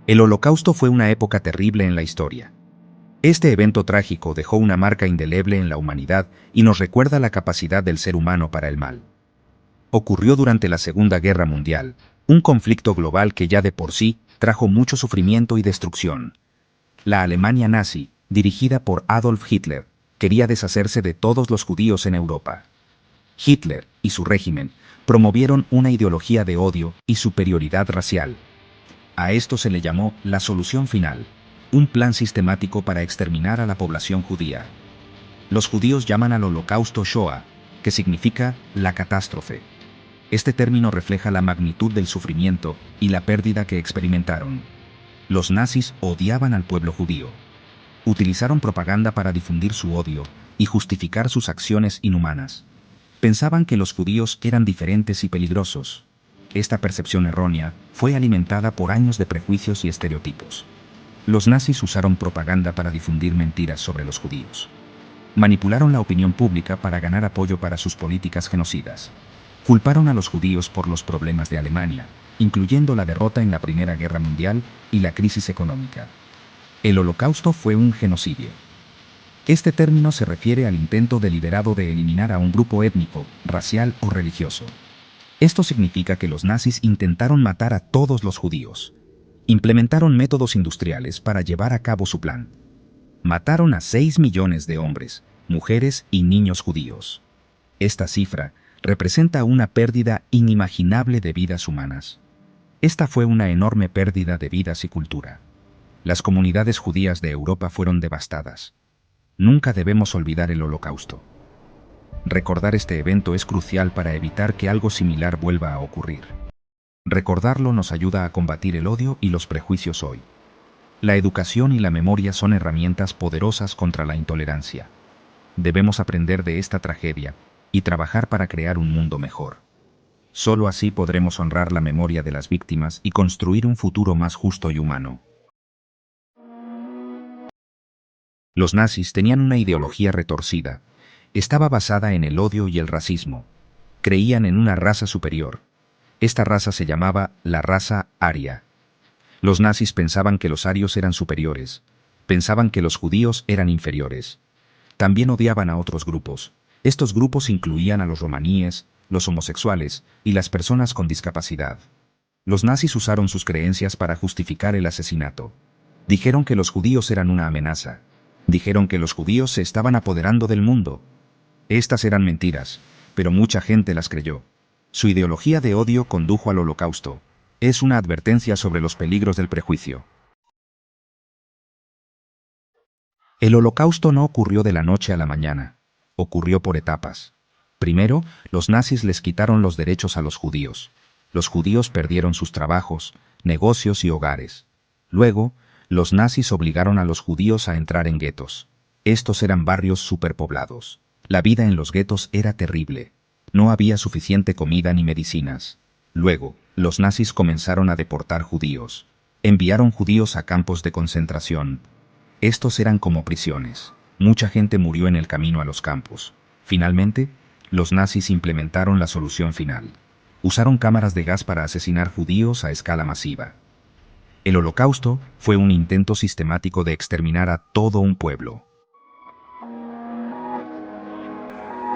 El Holocausto fue una época terrible en la historia. Este evento trágico dejó una marca indeleble en la humanidad y nos recuerda la capacidad del ser humano para el mal. Ocurrió durante la Segunda Guerra Mundial, un conflicto global que ya de por sí trajo mucho sufrimiento y destrucción. La Alemania nazi, dirigida por Adolf Hitler, quería deshacerse de todos los judíos en Europa. Hitler y su régimen promovieron una ideología de odio y superioridad racial. A esto se le llamó la solución final, un plan sistemático para exterminar a la población judía. Los judíos llaman al holocausto Shoah, que significa la catástrofe. Este término refleja la magnitud del sufrimiento y la pérdida que experimentaron. Los nazis odiaban al pueblo judío. Utilizaron propaganda para difundir su odio y justificar sus acciones inhumanas. Pensaban que los judíos eran diferentes y peligrosos. Esta percepción errónea fue alimentada por años de prejuicios y estereotipos. Los nazis usaron propaganda para difundir mentiras sobre los judíos. Manipularon la opinión pública para ganar apoyo para sus políticas genocidas. Culparon a los judíos por los problemas de Alemania, incluyendo la derrota en la Primera Guerra Mundial y la crisis económica. El Holocausto fue un genocidio. Este término se refiere al intento deliberado de eliminar a un grupo étnico, racial o religioso. Esto significa que los nazis intentaron matar a todos los judíos. Implementaron métodos industriales para llevar a cabo su plan. Mataron a 6 millones de hombres, mujeres y niños judíos. Esta cifra representa una pérdida inimaginable de vidas humanas. Esta fue una enorme pérdida de vidas y cultura. Las comunidades judías de Europa fueron devastadas. Nunca debemos olvidar el Holocausto. Recordar este evento es crucial para evitar que algo similar vuelva a ocurrir. Recordarlo nos ayuda a combatir el odio y los prejuicios hoy. La educación y la memoria son herramientas poderosas contra la intolerancia. Debemos aprender de esta tragedia y trabajar para crear un mundo mejor. Solo así podremos honrar la memoria de las víctimas y construir un futuro más justo y humano. Los nazis tenían una ideología retorcida. Estaba basada en el odio y el racismo. Creían en una raza superior. Esta raza se llamaba la raza aria. Los nazis pensaban que los arios eran superiores. Pensaban que los judíos eran inferiores. También odiaban a otros grupos. Estos grupos incluían a los romaníes, los homosexuales y las personas con discapacidad. Los nazis usaron sus creencias para justificar el asesinato. Dijeron que los judíos eran una amenaza. Dijeron que los judíos se estaban apoderando del mundo. Estas eran mentiras, pero mucha gente las creyó. Su ideología de odio condujo al Holocausto. Es una advertencia sobre los peligros del prejuicio. El Holocausto no ocurrió de la noche a la mañana. Ocurrió por etapas. Primero, los nazis les quitaron los derechos a los judíos. Los judíos perdieron sus trabajos, negocios y hogares. Luego, los nazis obligaron a los judíos a entrar en guetos. Estos eran barrios superpoblados. La vida en los guetos era terrible. No había suficiente comida ni medicinas. Luego, los nazis comenzaron a deportar judíos. Enviaron judíos a campos de concentración. Estos eran como prisiones. Mucha gente murió en el camino a los campos. Finalmente, los nazis implementaron la solución final. Usaron cámaras de gas para asesinar judíos a escala masiva. El Holocausto fue un intento sistemático de exterminar a todo un pueblo.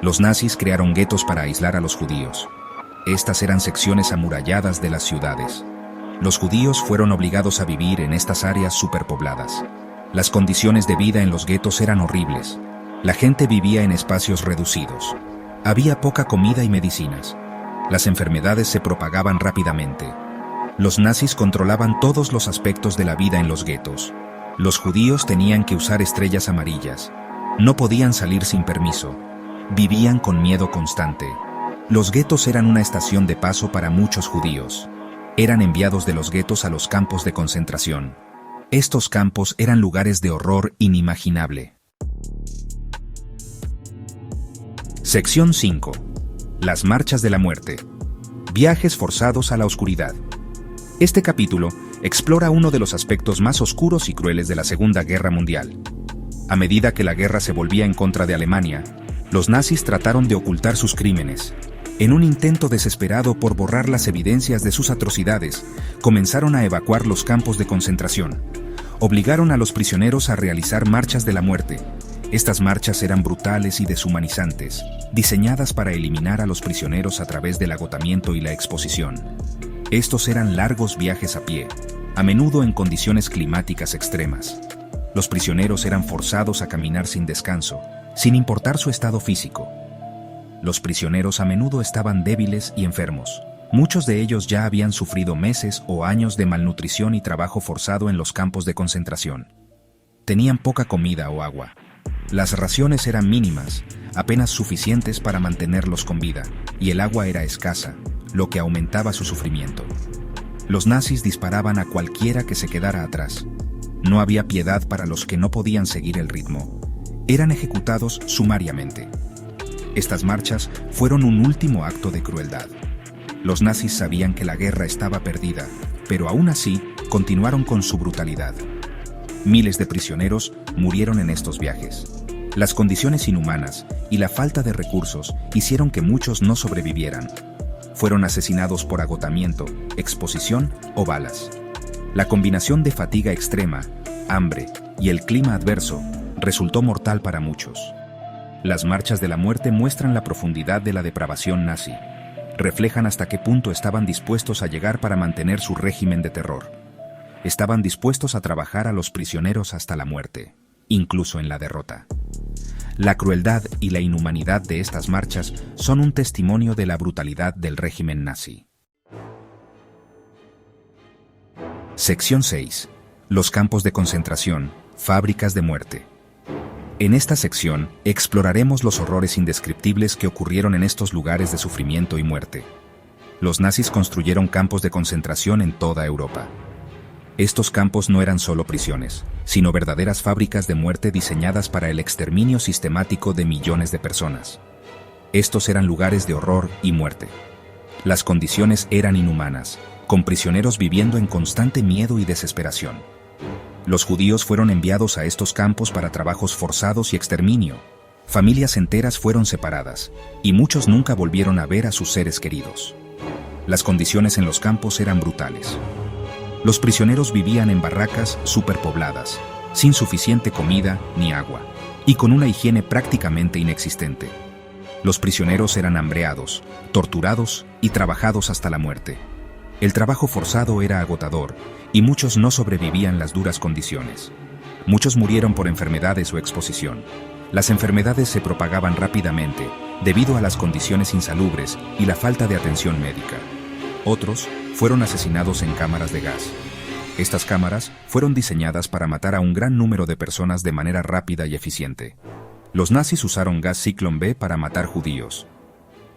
Los nazis crearon guetos para aislar a los judíos. Estas eran secciones amuralladas de las ciudades. Los judíos fueron obligados a vivir en estas áreas superpobladas. Las condiciones de vida en los guetos eran horribles. La gente vivía en espacios reducidos. Había poca comida y medicinas. Las enfermedades se propagaban rápidamente. Los nazis controlaban todos los aspectos de la vida en los guetos. Los judíos tenían que usar estrellas amarillas. No podían salir sin permiso. Vivían con miedo constante. Los guetos eran una estación de paso para muchos judíos. Eran enviados de los guetos a los campos de concentración. Estos campos eran lugares de horror inimaginable. Sección 5. Las marchas de la muerte. Viajes forzados a la oscuridad. Este capítulo explora uno de los aspectos más oscuros y crueles de la Segunda Guerra Mundial. A medida que la guerra se volvía en contra de Alemania, los nazis trataron de ocultar sus crímenes. En un intento desesperado por borrar las evidencias de sus atrocidades, comenzaron a evacuar los campos de concentración. Obligaron a los prisioneros a realizar marchas de la muerte. Estas marchas eran brutales y deshumanizantes, diseñadas para eliminar a los prisioneros a través del agotamiento y la exposición. Estos eran largos viajes a pie, a menudo en condiciones climáticas extremas. Los prisioneros eran forzados a caminar sin descanso, sin importar su estado físico. Los prisioneros a menudo estaban débiles y enfermos. Muchos de ellos ya habían sufrido meses o años de malnutrición y trabajo forzado en los campos de concentración. Tenían poca comida o agua. Las raciones eran mínimas, apenas suficientes para mantenerlos con vida, y el agua era escasa, lo que aumentaba su sufrimiento. Los nazis disparaban a cualquiera que se quedara atrás. No había piedad para los que no podían seguir el ritmo. Eran ejecutados sumariamente. Estas marchas fueron un último acto de crueldad. Los nazis sabían que la guerra estaba perdida, pero aún así continuaron con su brutalidad. Miles de prisioneros murieron en estos viajes. Las condiciones inhumanas y la falta de recursos hicieron que muchos no sobrevivieran. Fueron asesinados por agotamiento, exposición o balas. La combinación de fatiga extrema, hambre y el clima adverso resultó mortal para muchos. Las marchas de la muerte muestran la profundidad de la depravación nazi. Reflejan hasta qué punto estaban dispuestos a llegar para mantener su régimen de terror. Estaban dispuestos a trabajar a los prisioneros hasta la muerte, incluso en la derrota. La crueldad y la inhumanidad de estas marchas son un testimonio de la brutalidad del régimen nazi. Sección 6. Los campos de concentración, fábricas de muerte. En esta sección exploraremos los horrores indescriptibles que ocurrieron en estos lugares de sufrimiento y muerte. Los nazis construyeron campos de concentración en toda Europa. Estos campos no eran solo prisiones, sino verdaderas fábricas de muerte diseñadas para el exterminio sistemático de millones de personas. Estos eran lugares de horror y muerte. Las condiciones eran inhumanas, con prisioneros viviendo en constante miedo y desesperación. Los judíos fueron enviados a estos campos para trabajos forzados y exterminio. Familias enteras fueron separadas, y muchos nunca volvieron a ver a sus seres queridos. Las condiciones en los campos eran brutales. Los prisioneros vivían en barracas superpobladas, sin suficiente comida ni agua, y con una higiene prácticamente inexistente. Los prisioneros eran hambreados, torturados y trabajados hasta la muerte. El trabajo forzado era agotador, y muchos no sobrevivían las duras condiciones. Muchos murieron por enfermedades o exposición. Las enfermedades se propagaban rápidamente debido a las condiciones insalubres y la falta de atención médica. Otros fueron asesinados en cámaras de gas. Estas cámaras fueron diseñadas para matar a un gran número de personas de manera rápida y eficiente. Los nazis usaron gas Zyklon B para matar judíos.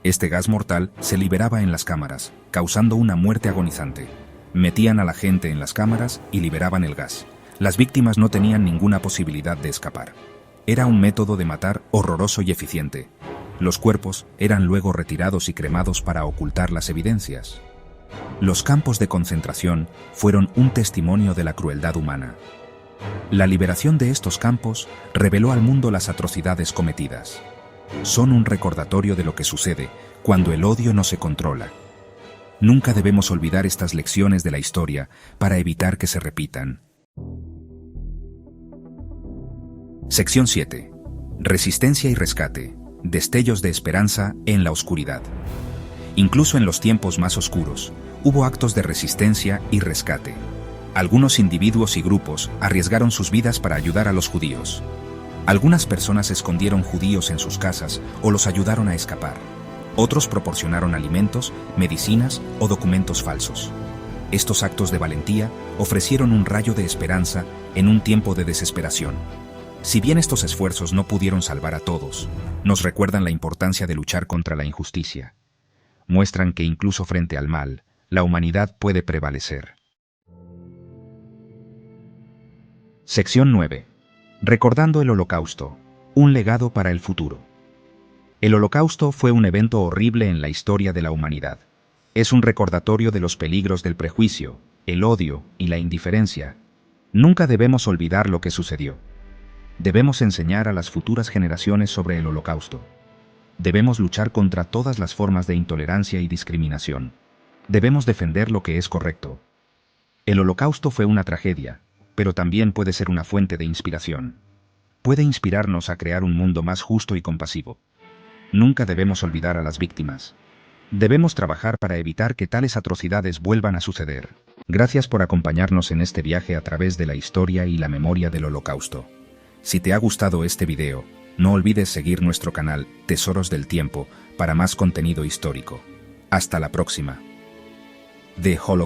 Este gas mortal se liberaba en las cámaras, causando una muerte agonizante. Metían a la gente en las cámaras y liberaban el gas. Las víctimas no tenían ninguna posibilidad de escapar. Era un método de matar horroroso y eficiente. Los cuerpos eran luego retirados y cremados para ocultar las evidencias. Los campos de concentración fueron un testimonio de la crueldad humana. La liberación de estos campos reveló al mundo las atrocidades cometidas. Son un recordatorio de lo que sucede cuando el odio no se controla. Nunca debemos olvidar estas lecciones de la historia para evitar que se repitan. Sección 7. Resistencia y rescate. Destellos de esperanza en la oscuridad. Incluso en los tiempos más oscuros, hubo actos de resistencia y rescate. Algunos individuos y grupos arriesgaron sus vidas para ayudar a los judíos. Algunas personas escondieron judíos en sus casas o los ayudaron a escapar. Otros proporcionaron alimentos, medicinas o documentos falsos. Estos actos de valentía ofrecieron un rayo de esperanza en un tiempo de desesperación. Si bien estos esfuerzos no pudieron salvar a todos, nos recuerdan la importancia de luchar contra la injusticia. Muestran que incluso frente al mal, la humanidad puede prevalecer. Sección 9. Recordando el Holocausto, un legado para el futuro. El Holocausto fue un evento horrible en la historia de la humanidad. Es un recordatorio de los peligros del prejuicio, el odio y la indiferencia. Nunca debemos olvidar lo que sucedió. Debemos enseñar a las futuras generaciones sobre el Holocausto. Debemos luchar contra todas las formas de intolerancia y discriminación. Debemos defender lo que es correcto. El Holocausto fue una tragedia, pero también puede ser una fuente de inspiración. Puede inspirarnos a crear un mundo más justo y compasivo. Nunca debemos olvidar a las víctimas. Debemos trabajar para evitar que tales atrocidades vuelvan a suceder. Gracias por acompañarnos en este viaje a través de la historia y la memoria del Holocausto. Si te ha gustado este video, no olvides seguir nuestro canal Tesoros del Tiempo para más contenido histórico. Hasta la próxima. The Holocaust.